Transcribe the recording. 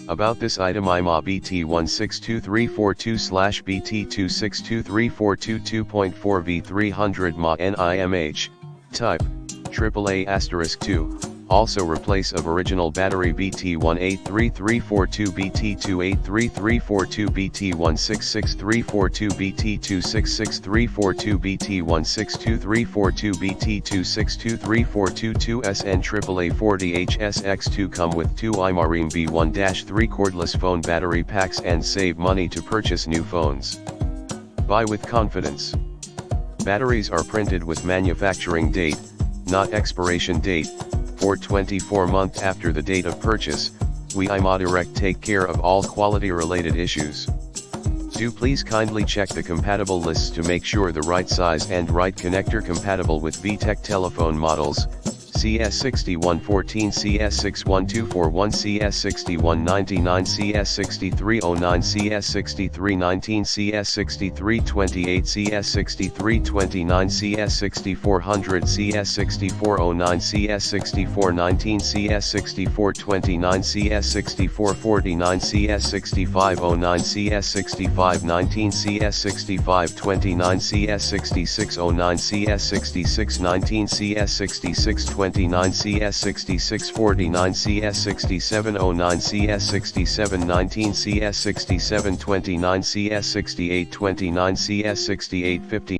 About this item, iMah BT162342 BT262342 2.4 V300 mAh NIMH, type, AAA*2, also replace of original battery BT183342 BT283342 BT262342 BT262342 BT162342 BT262342 2SN AAA40HSX2 come with two iMah B1-3 cordless phone battery packs and save money to purchase new phones. Buy with confidence. Batteries are printed with manufacturing date, not expiration date. For 24 months after the date of purchase, we iMah Direct take care of all quality related issues. Do please kindly check the compatible lists to make sure the right size and right connector compatible with VTech telephone models, CS6114, CS612441, CS6199, CS6309, CS6319, CS6328, CS6329, CS6400, CS6409, CS6419, CS6429, CS6449, CS6509, CS6519, CS6529, CS6609, CS6619, CS6629, CS6649, CS6709, CS6719, CS6729, CS6829, CS6850.